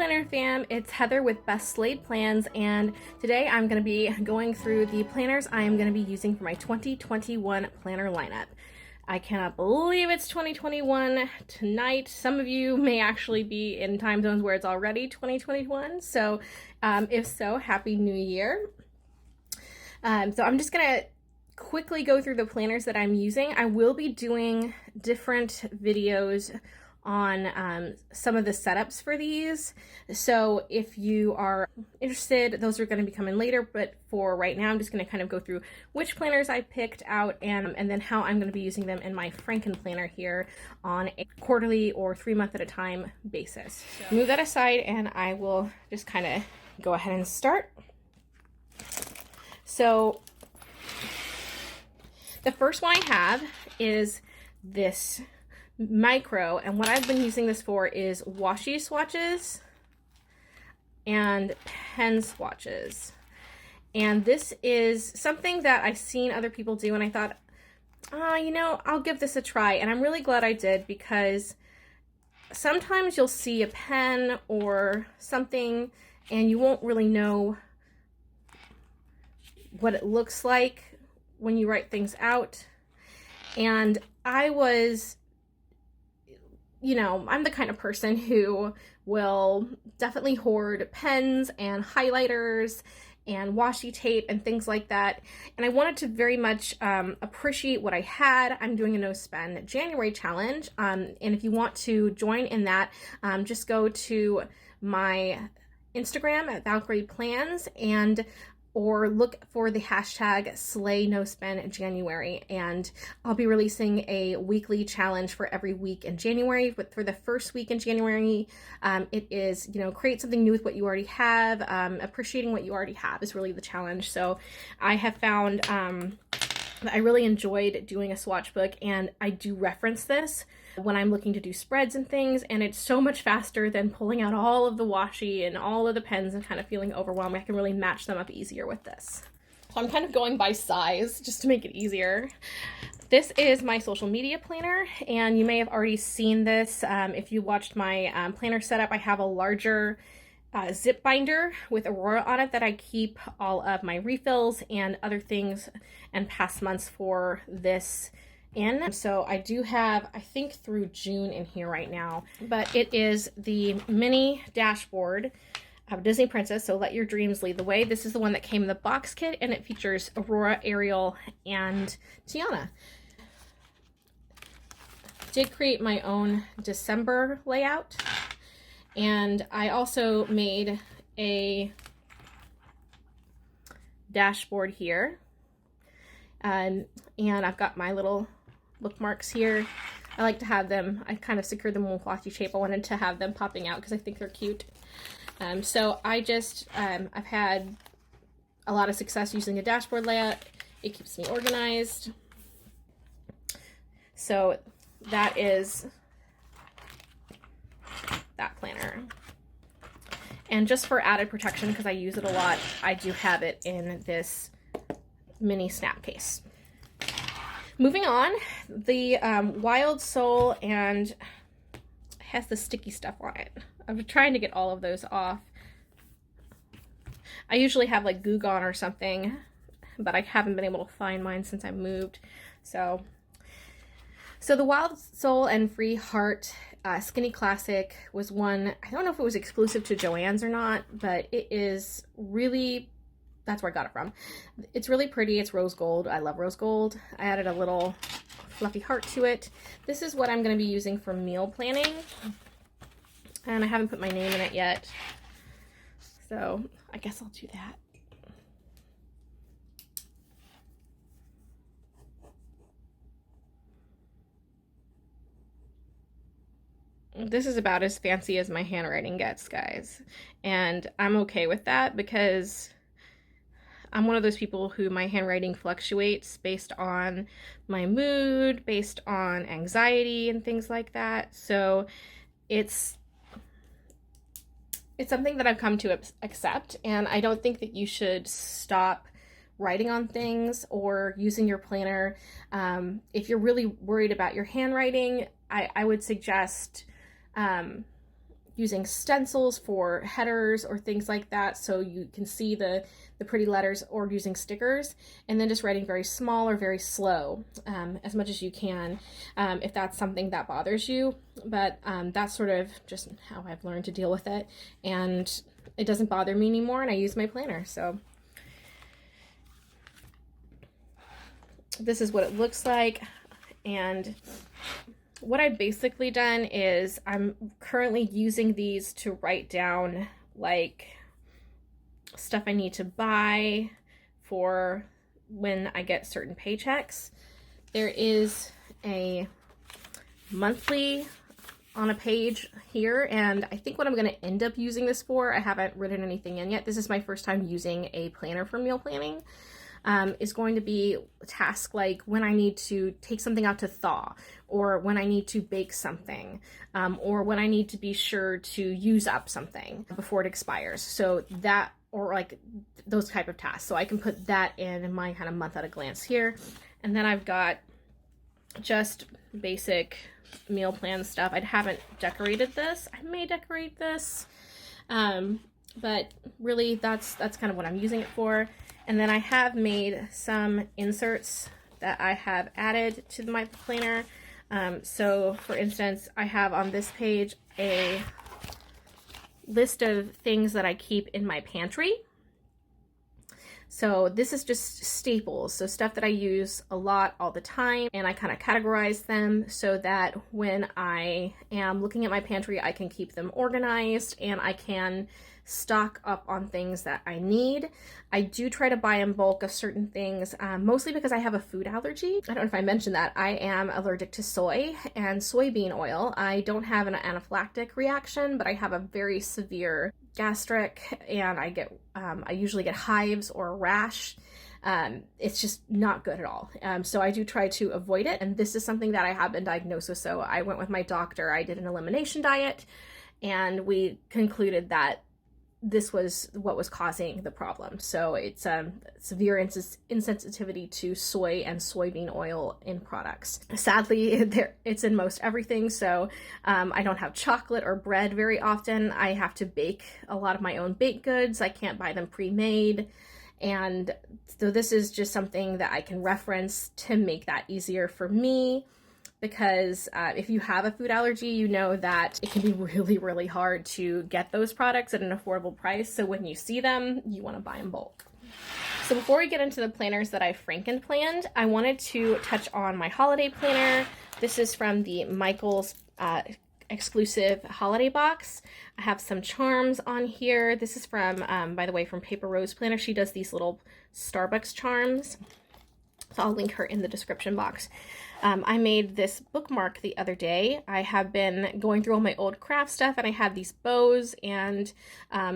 Planner fam, it's Heather with Best Laid Plans, and today I'm going to be going through the planners I am going to be using for my 2021 planner lineup. I cannot believe it's 2021 tonight. Some of you may actually be in time zones where it's already 2021, so if so, Happy New Year. So I'm just going to quickly go through the planners that I'm using. I will be doing different videos on some of the setups for these, so if you are interested, those are going to be coming later, but for right now I'm just going to kind of go through which planners I picked out and then how I'm going to be using them in my Frankenplanner here on a quarterly or 3-month at a time basis. So move that aside and I will just kind of go ahead and start. So the first one I have is this micro, and what I've been using this for is washi swatches and pen swatches. And this is something that I've seen other people do, and I thought, you know, I'll give this a try. And I'm really glad I did, because sometimes you'll see a pen or something and you won't really know what it looks like when you write things out. And I was, you know, I'm the kind of person who will definitely hoard pens and highlighters and washi tape and things like that. And I wanted to very much appreciate what I had. I'm doing a no spend January challenge. And if you want to join in that, just go to my Instagram at Valkyrie Plans or look for the hashtag #SlayNoSpendJanuary, and I'll be releasing a weekly challenge for every week in January. But for the first week in January, it is, you know, create something new with what you already have. Appreciating what you already have is really the challenge. So I have found that I really enjoyed doing a swatch book, and I do reference this when I'm looking to do spreads and things, and it's so much faster than pulling out all of the washi and all of the pens and kind of feeling overwhelmed. I can really match them up easier with this. So I'm kind of going by size just to make it easier. This is my social media planner, and you may have already seen this. If you watched my planner setup, I have a larger zip binder with Aurora on it that I keep all of my refills and other things and past months for this in. So I do have, I think, through June in here right now, but it is the mini dashboard of Disney Princess, so Let Your Dreams Lead the Way. This is the one that came in the box kit, and it features Aurora, Ariel, and Tiana. Did create my own December layout, and I also made a dashboard here, and I've got my little bookmarks here. I like to have them, I kind of secured them with washi tape. I wanted to have them popping out because I think they're cute. So I just, I've had a lot of success using a dashboard layout. It keeps me organized. So that is that planner. And just for added protection, because I use it a lot, I do have it in this mini snap case. Moving on, the Wild Soul, and it has the sticky stuff on it. I'm trying to get all of those off. I usually have like Goo Gone or something, but I haven't been able to find mine since I moved. So the Wild Soul and Free Heart Skinny Classic was one, I don't know if it was exclusive to Joann's or not, but it is really, that's where I got it from. It's really pretty. It's rose gold. I love rose gold. I added a little fluffy heart to it. This is what I'm going to be using for meal planning, and I haven't put my name in it yet, so I guess I'll do that. This is about as fancy as my handwriting gets, guys, and I'm okay with that because I'm one of those people who my handwriting fluctuates based on my mood, based on anxiety and things like that. So it's something that I've come to accept, and I don't think that you should stop writing on things or using your planner. If you're really worried about your handwriting, I would suggest using stencils for headers or things like that so you can see the pretty letters, or using stickers, and then just writing very small or very slow as much as you can if that's something that bothers you. But that's sort of just how I've learned to deal with it, and it doesn't bother me anymore, and I use my planner. So this is what it looks like. And what I've basically done is I'm currently using these to write down like stuff I need to buy for when I get certain paychecks. There is a monthly on a page here, and I think what I'm going to end up using this for, I haven't written anything in yet. This is my first time using a planner for meal planning. Is going to be a task like when I need to take something out to thaw, or when I need to bake something, or when I need to be sure to use up something before it expires. So that, or like those type of tasks. So I can put that in my kind of month at a glance here. And then I've got just basic meal plan stuff. I haven't decorated this. I may decorate this, but really that's kind of what I'm using it for. And then I have made some inserts that I have added to my planner. So for instance, I have on this page a list of things that I keep in my pantry. So this is just staples, so stuff that I use a lot all the time, and I kind of categorize them so that when I am looking at my pantry, I can keep them organized and I can stock up on things that I need. I do try to buy in bulk of certain things, mostly because I have a food allergy. I don't know if I mentioned that. I am allergic to soy and soybean oil. I don't have an anaphylactic reaction, but I have a very severe gastric, and I usually get hives or a rash. It's just not good at all. So I do try to avoid it, and this is something that I have been diagnosed with. So I went with my doctor, I did an elimination diet, and we concluded that this was what was causing the problem. So it's severe insensitivity to soy and soybean oil in products. Sadly, it's in most everything. So I don't have chocolate or bread very often. I have to bake a lot of my own baked goods. I can't buy them pre-made. And so this is just something that I can reference to make that easier for me. Because if you have a food allergy, you know that it can be really, really hard to get those products at an affordable price. So when you see them, you want to buy in bulk. So before we get into the planners that I Frankenplanned, I wanted to touch on my holiday planner. This is from the Michaels exclusive holiday box. I have some charms on here. This is from, by the way, from Paper Rose Planner. She does these little Starbucks charms. So I'll link her in the description box. I made this bookmark the other day. I have been going through all my old craft stuff, and I had these bows, and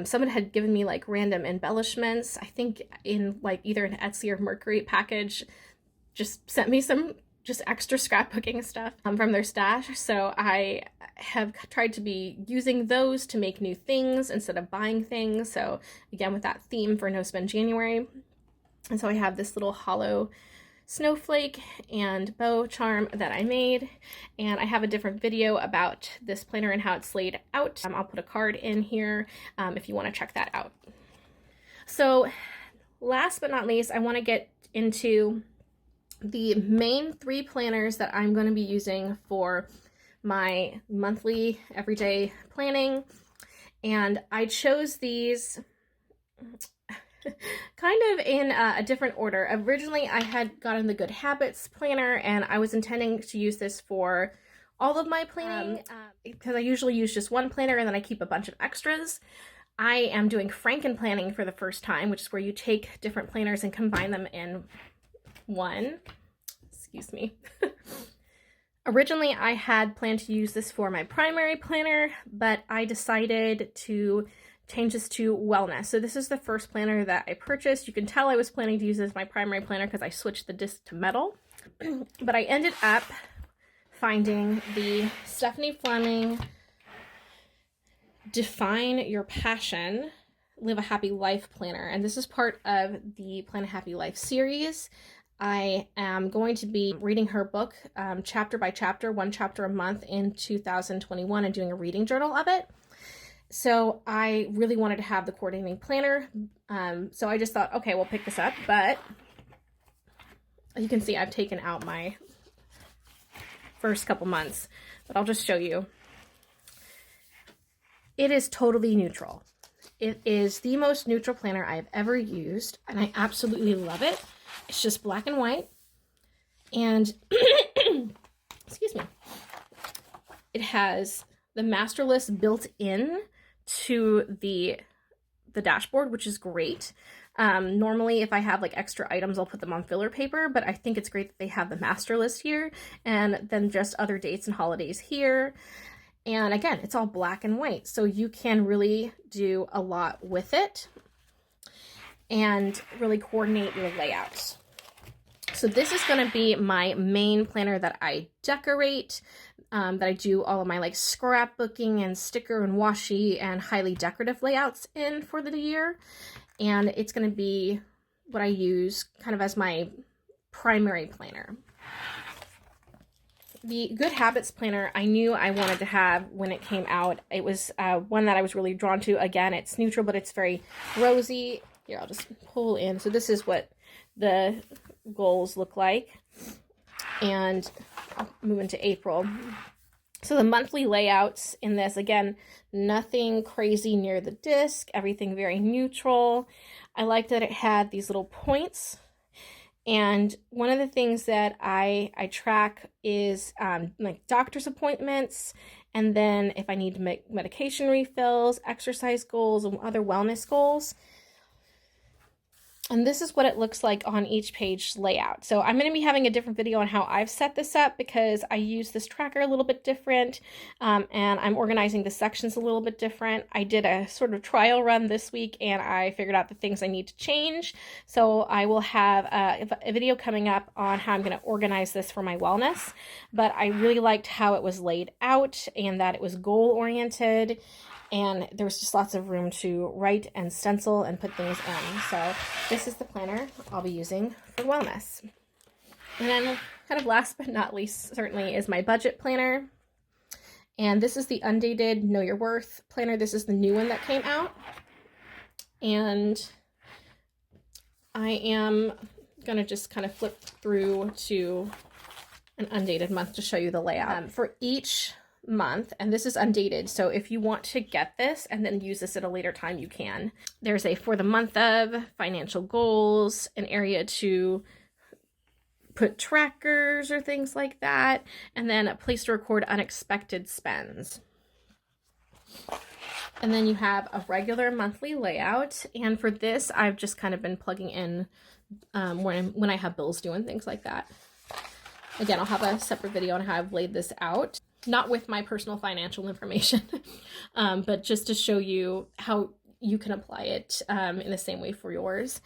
someone had given me like random embellishments. I think in like either an Etsy or Mercury package, just sent me some just extra scrapbooking stuff from their stash. So I have tried to be using those to make new things instead of buying things. So again, with that theme for No Spend January. And so I have this little hollow snowflake and bow charm that I made, and I have a different video about this planner and how it's laid out. I'll put a card in here if you want to check that out. So last but not least, I want to get into the main 3 planners that I'm going to be using for my monthly everyday planning, and I chose these kind of in a different order. Originally, I had gotten the Good Habits planner, and I was intending to use this for all of my planning because I usually use just one planner and then I keep a bunch of extras. I am doing Frankenplanning for the first time, which is where you take different planners and combine them in one. Excuse me. Originally, I had planned to use this for my primary planner, but I decided to change this to wellness. So this is the first planner that I purchased. You can tell I was planning to use this as my primary planner because I switched the disc to metal. But I ended up finding the Stephanie Fleming Define Your Passion, Live a Happy Life planner. And this is part of the Plan a Happy Life series. I am going to be reading her book chapter by chapter, one chapter a month in 2021, and doing a reading journal of it. So I really wanted to have the coordinating planner. So I just thought, okay, we'll pick this up. But you can see I've taken out my first couple months, but I'll just show you. It is totally neutral. It is the most neutral planner I've ever used, and I absolutely love it. It's just black and white, and excuse me, it has the master list built in to the dashboard, which is great. Normally if I have like extra items, I'll put them on filler paper, but I think it's great that they have the master list here and then just other dates and holidays here. And again, it's all black and white, so you can really do a lot with it and really coordinate your layouts. So this is going to be my main planner that I decorate, that I do all of my like scrapbooking and sticker and washi and highly decorative layouts in for the year. And it's going to be what I use kind of as my primary planner. The Good Habits planner I knew I wanted to have when it came out. It was one that I was really drawn to. Again, it's neutral, but it's very rosy. Here, I'll just pull in. So this is what the goals look like. And I'll move into April. So the monthly layouts in this, again, nothing crazy near the disc, everything very neutral. I liked that it had these little points. And one of the things that I track is like doctor's appointments, and then if I need to make medication refills, exercise goals, and other wellness goals. And this is what it looks like on each page layout. So I'm going to be having a different video on how I've set this up because I use this tracker a little bit different, and I'm organizing the sections a little bit different. I did a sort of trial run this week and I figured out the things I need to change. So I will have a video coming up on how I'm going to organize this for my wellness. But I really liked how it was laid out and that it was goal oriented. And there was just lots of room to write and stencil and put things in. So this is the planner I'll be using for wellness. And then kind of last but not least certainly is my budget planner. And this is the Undated Know Your Worth planner. This is the new one that came out. And I am going to just kind of flip through to an undated month to show you the layout. For each month, and this is undated, so if you want to get this and then use this at a later time, you can. There's a for the month of, financial goals, an area to put trackers or things like that, and then a place to record unexpected spends. And then you have a regular monthly layout, and for this I've just kind of been plugging in when I have bills due and things like that. Again, I'll have a separate video on how I've laid this out. Not with my personal financial information, but just to show you how you can apply it in the same way for yours.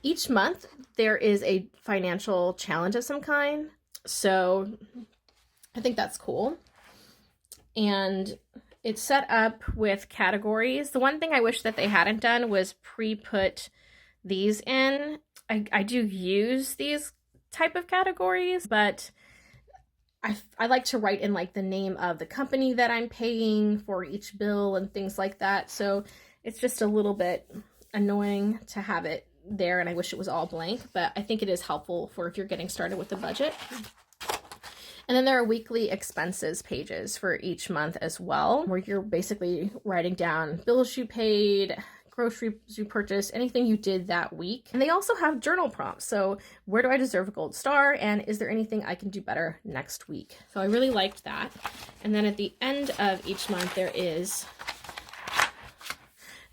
Each month there is a financial challenge of some kind, so I think that's cool. And it's set up with categories. The one thing I wish that they hadn't done was pre-put these in. I do use these type of categories, but I like to write in like the name of the company that I'm paying for each bill and things like that. So it's just a little bit annoying to have it there, and I wish it was all blank, but I think it is helpful for if you're getting started with the budget. And then there are weekly expenses pages for each month as well, where you're basically writing down bills you paid, groceries you purchased, anything you did that week. And they also have journal prompts. So where do I deserve a gold star? And is there anything I can do better next week? So I really liked that. And then at the end of each month, there is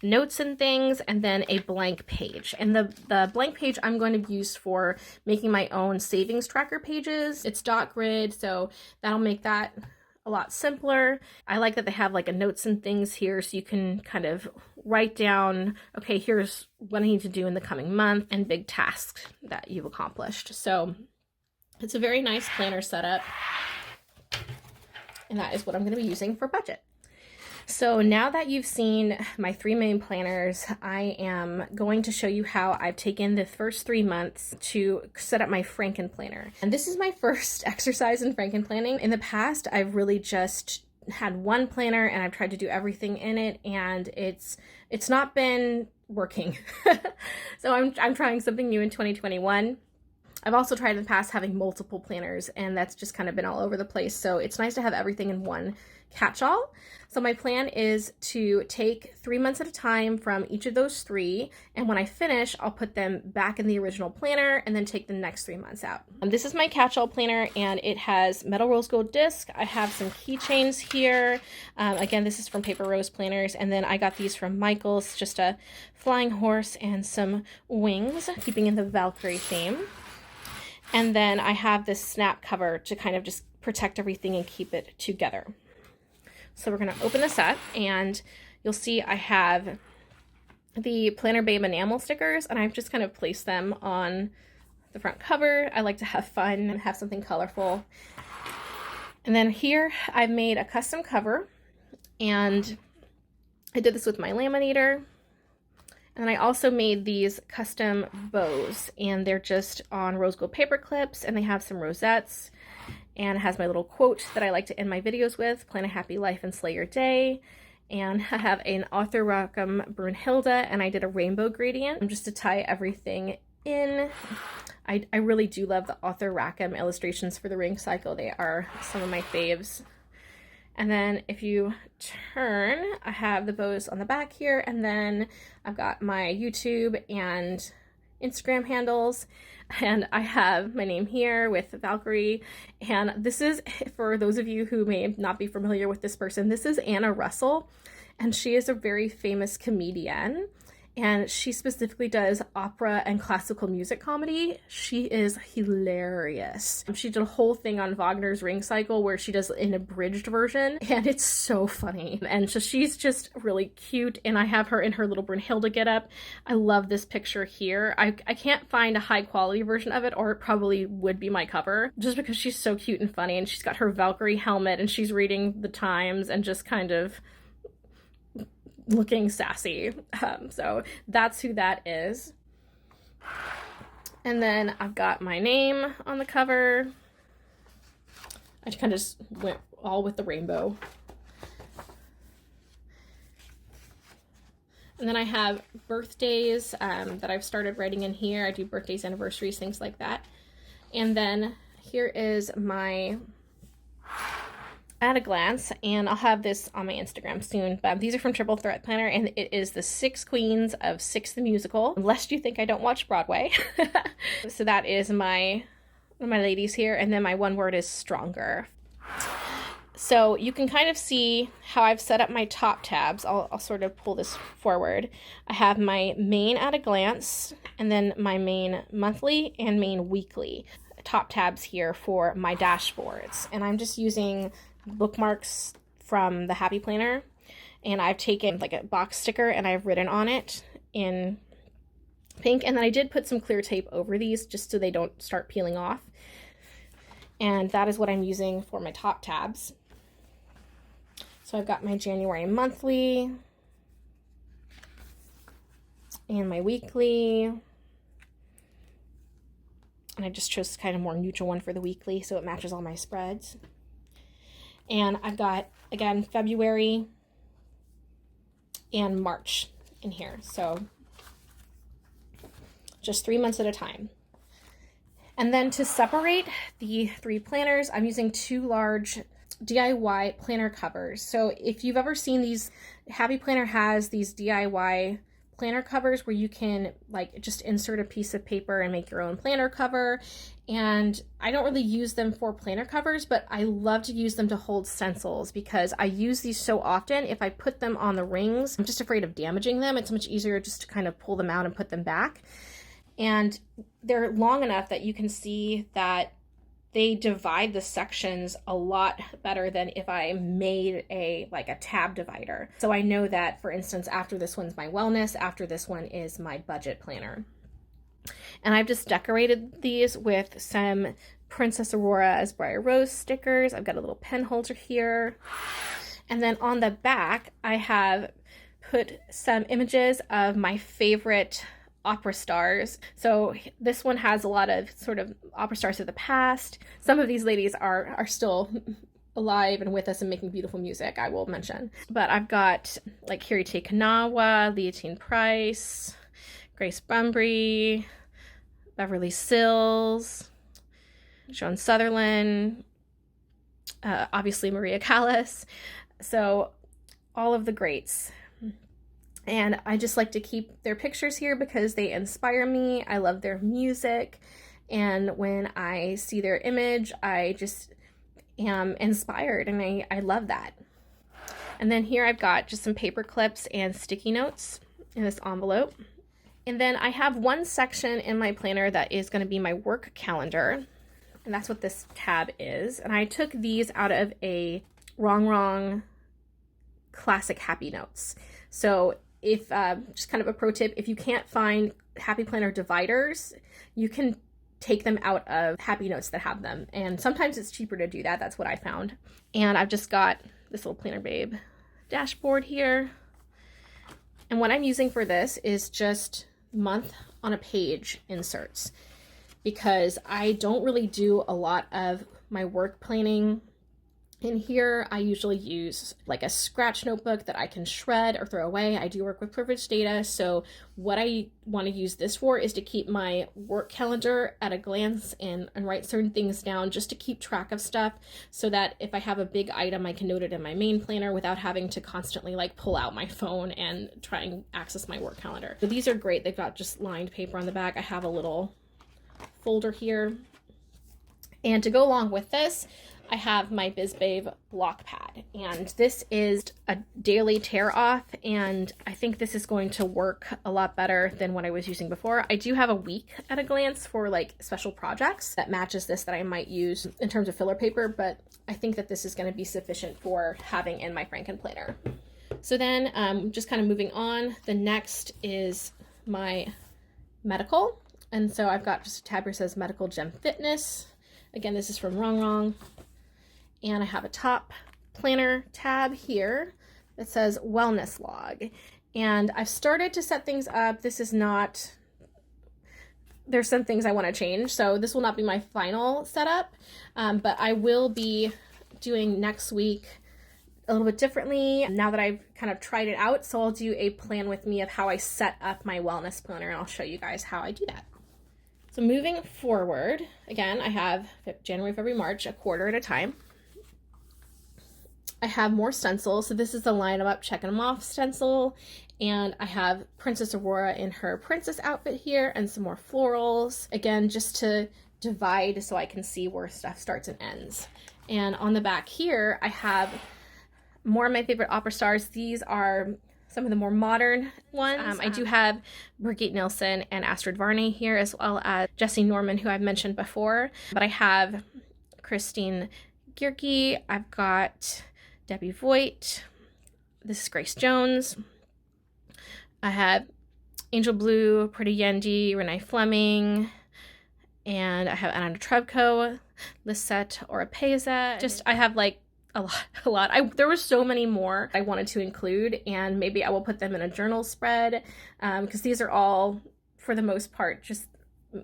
notes and things, and then a blank page. And the blank page I'm going to use for making my own savings tracker pages. It's dot grid, so that'll make that a lot simpler. I like that they have like a notes and things here, so you can kind of write down, okay, here's what I need to do in the coming month and big tasks that you've accomplished. So it's a very nice planner setup, and that is what I'm going to be using for budget. So now that you've seen my three main planners, I am going to show you how I've taken the first 3 months to set up my Frankenplanner. And this is my first exercise in Frankenplanning. In the past, I've really just had one planner and I've tried to do everything in it, and it's not been working. So I'm trying something new in 2021. I've also tried in the past having multiple planners, and that's just kind of been all over the place. So it's nice to have everything in one catch-all. So my plan is to take 3 months at a time from each of those 3, and when I finish, I'll put them back in the original planner and then take the next 3 months out. This is my catch-all planner, and it has metal rose gold disc. I have some keychains here. Again, this is from Paper Rose Planners, and then I got these from Michael's, just a flying horse and some wings, keeping in the Valkyrie theme. And then I have this snap cover to kind of just protect everything and keep it together. So we're going to open this up, and you'll see I have the Planner Babe enamel stickers, and I've just kind of placed them on the front cover. I like to have fun and have something colorful. And then here I've made a custom cover, and I did this with my laminator. And I also made these custom bows, and they're just on rose gold paper clips, and they have some rosettes, and it has my little quote that I like to end my videos with: plan a happy life and slay your day. And I have an Author Rackham Brunhilde, and I did a rainbow gradient just to tie everything in. I really do love the Author Rackham illustrations for the ring cycle. They are some of my faves. And then if you turn, I have the bows on the back here, and then I've got my YouTube and Instagram handles, and I have my name here with Valkyrie. And this is, for those of you who may not be familiar with this person, this is Anna Russell, and she is a very famous comedian. And she specifically does opera and classical music comedy. She is hilarious. She did a whole thing on Wagner's Ring Cycle where she does an abridged version, and it's so funny. And so she's just really cute, and I have her in her little Brunhilde getup. I love this picture here. I can't find a high quality version of it, or it probably would be my cover, just because she's so cute and funny, and she's got her Valkyrie helmet, and she's reading the Times and just kind of looking sassy. So that's who that is. And then I've got my name on the cover. I kind of just went all with the rainbow. And then I have birthdays that I've started writing in here. I do birthdays, anniversaries, things like that. And then here is my at a glance, and I'll have this on my Instagram soon, but these are from Triple Threat Planner, and it is the 6 Queens of Six the Musical, lest you think I don't watch Broadway. So that is my ladies here, and then my one word is stronger. So you can kind of see how I've set up my top tabs. I'll sort of pull this forward. I have my main at a glance, and then my main monthly and main weekly top tabs here for my dashboards. And I'm just using bookmarks from the Happy Planner, and I've taken like a box sticker and I've written on it in pink, and then I did put some clear tape over these just so they don't start peeling off. And that is what I'm using for my top tabs. So I've got my January monthly and my weekly, and I just chose kind of more neutral one for the weekly so it matches all my spreads. And I've got, again, February and March in here. So just 3 months at a time. And then to separate the 3 planners, I'm using 2 large DIY planner covers. So if you've ever seen these, Happy Planner has these DIY planner covers where you can like just insert a piece of paper and make your own planner cover. And I don't really use them for planner covers, but I love to use them to hold stencils because I use these so often. If I put them on the rings, I'm just afraid of damaging them. It's much easier just to kind of pull them out and put them back. And they're long enough that you can see that they divide the sections a lot better than if I made a tab divider. So I know that, for instance, after this one's my wellness, after this one is my budget planner. And I've just decorated these with some Princess Aurora as Briar Rose stickers. I've got a little pen holder here. And then on the back, I have put some images of my favorite opera stars. So this one has a lot of sort of opera stars of the past. Some of these ladies are still alive and with us and making beautiful music, I will mention. But I've got like Kirite Kanawa, Leontine Price, Grace Bumbry, Beverly Sills, Joan Sutherland, obviously Maria Callas. So all of the greats. And I just like to keep their pictures here because they inspire me. I love their music. And when I see their image, I just am inspired, and I love that. And then here I've got just some paper clips and sticky notes in this envelope. And then I have one section in my planner that is going to be my work calendar. And that's what this tab is. And I took these out of a Wrong Classic Happy Notes. So if, just kind of a pro tip, if you can't find Happy Planner dividers, you can take them out of Happy Notes that have them. And sometimes it's cheaper to do that. That's what I found. And I've just got this little Planner Babe dashboard here. And what I'm using for this is just month on a page inserts, because I don't really do a lot of my work planning in here. I usually use like a scratch notebook that I can shred or throw away. I do work with privileged data, so what I want to use this for is to keep my work calendar at a glance and write certain things down just to keep track of stuff, so that if I have a big item, I can note it in my main planner without having to constantly like pull out my phone and try and access my work calendar. So these are great. They've got just lined paper on the back. I have a little folder here. And to go along with this, I have my BizBabe block pad, and this is a daily tear off, and I think this is going to work a lot better than what I was using before. I do have a week at a glance for like special projects that matches this that I might use in terms of filler paper, but I think that this is going to be sufficient for having in my Frankenplanner. So then just kind of moving on, the next is my medical, and so I've got just a tab here that says Medical Gem Fitness. Again, this is from Wrong. And I have a top planner tab here that says Wellness Log. And I've started to set things up. This is not, there's some things I want to change, so this will not be my final setup, but I will be doing next week a little bit differently now that I've kind of tried it out. So I'll do a plan with me of how I set up my wellness planner, and I'll show you guys how I do that. So moving forward, again, I have January, February, March, a quarter at a time. I have more stencils. So this is the line them up, checking them off stencil. And I have Princess Aurora in her princess outfit here and some more florals. Again, just to divide so I can see where stuff starts and ends. And on the back here, I have more of my favorite opera stars. These are some of the more modern ones. I do have Brigitte Nielsen and Astrid Varney here, as well as Jessie Norman, who I've mentioned before. But I have Christine Gierke. I've got Debbie Voigt. This is Grace Jones. I have Angel Blue, Pretty Yendi, Renee Fleming, and I have Anna Trebko, Lisette Oropeza. Just, I have like a lot. There were so many more I wanted to include, and maybe I will put them in a journal spread, because these are all, for the most part, just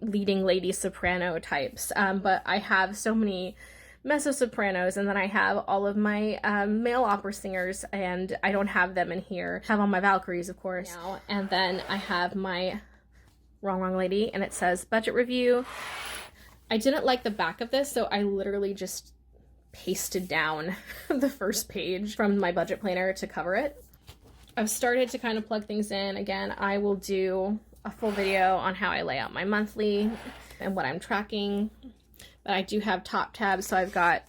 leading lady soprano types. But I have so many mezzo-sopranos, and then I have all of my male opera singers, and I don't have them in here. I have all my Valkyries, of course. Now, and then I have my Wrong Lady, and it says budget review. I didn't like the back of this, so I literally just pasted down the first page from my budget planner to cover it. I've started to kind of plug things in. Again, I will do a full video on how I lay out my monthly and what I'm tracking. But I do have top tabs, so I've got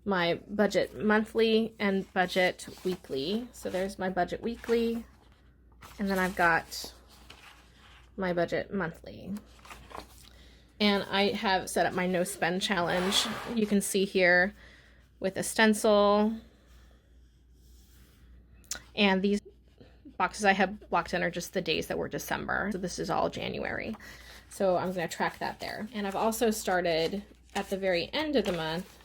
my budget monthly and budget weekly. So there's my budget weekly, and then I've got my budget monthly. And I have set up my no spend challenge. You can see here with a stencil. And these boxes I have blocked in are just the days that were December. So this is all January. So I'm going to track that there. And I've also started at the very end of the month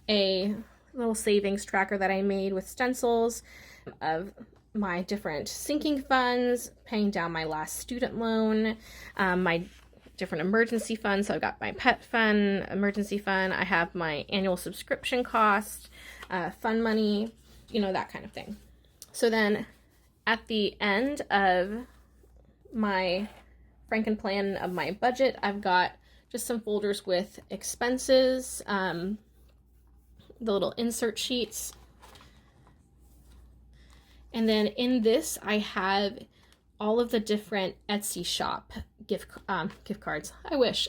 a little savings tracker that I made with stencils of my different sinking funds, paying down my last student loan, my different emergency funds. So I've got my pet fund, emergency fund. I have my annual subscription cost, fund money, you know, that kind of thing. So then at the end of my Frankenplan of my budget, I've got just some folders with expenses, the little insert sheets. And then in this, I have all of the different Etsy shop gift cards. I wish.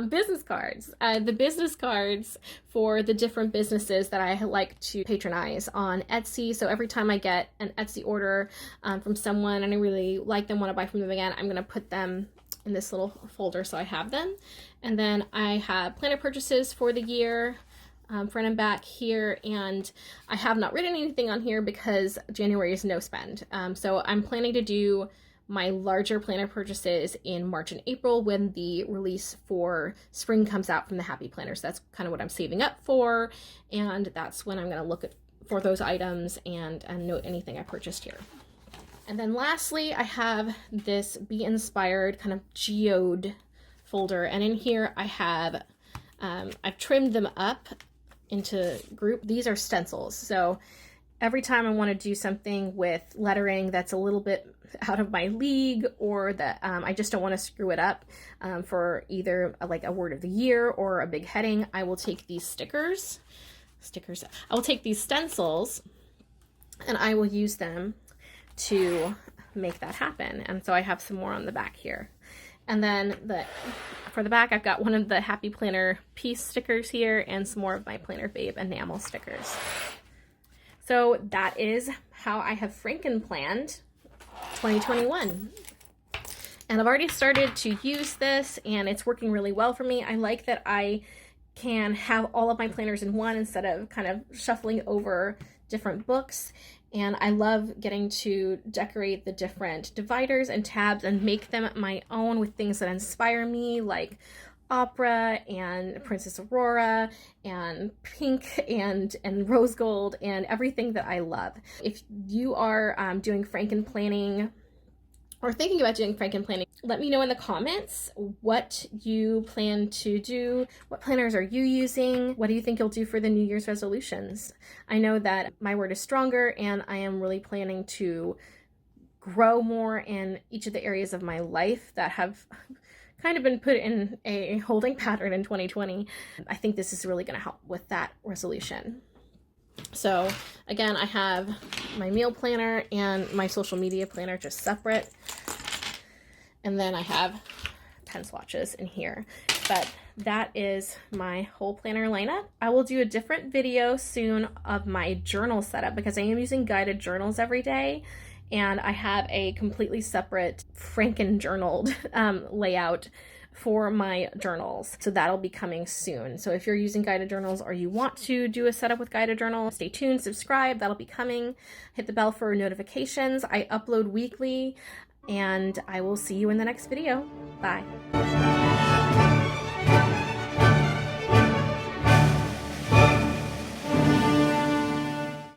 Business cards. The business cards for the different businesses that I like to patronize on Etsy. So every time I get an Etsy order from someone and I really like them, want to buy from them again, I'm going to put them in this little folder so I have them. And then I have planner purchases for the year, front and back here, and I have not written anything on here because January is no spend. So I'm planning to do my larger planner purchases in March and April when the release for spring comes out from the Happy Planners. That's kind of what I'm saving up for, and that's when I'm going to look for those items and note anything I purchased here. And then lastly, I have this Be Inspired kind of geode folder, and in here I have I've trimmed them up into group. These are stencils, so every time I want to do something with lettering that's a little bit out of my league, or that I just don't want to screw it up for either like a word of the year or a big heading, I will take these I will take these stencils and I will use them to make that happen. And so I have some more on the back here. And then for the back, I've got one of the Happy Planner piece stickers here and some more of my Planner Babe enamel stickers. So that is how I have Frankenplanned 2021. And I've already started to use this and it's working really well for me. I like that I can have all of my planners in one instead of kind of shuffling over different books. And I love getting to decorate the different dividers and tabs and make them my own with things that inspire me, like opera and Princess Aurora and pink and rose gold and everything that I love. If you are doing Frankenplanning or thinking about doing Frankenplanning, let me know in the comments what you plan to do. What planners are you using? What do you think you'll do for the New Year's resolutions? I know that my word is stronger and I am really planning to grow more in each of the areas of my life that have kind of been put in a holding pattern in 2020. I think this is really going to help with that resolution. So again, I have my meal planner and my social media planner just separate. And then I have pen swatches in here. But that is my whole planner lineup. I will do a different video soon of my journal setup because I am using guided journals every day. And I have a completely separate frankenjournaled layout for my journals. So that'll be coming soon. So if you're using guided journals or you want to do a setup with guided journal, stay tuned, subscribe, that'll be coming. Hit the bell for notifications. I upload weekly and I will see you in the next video. Bye.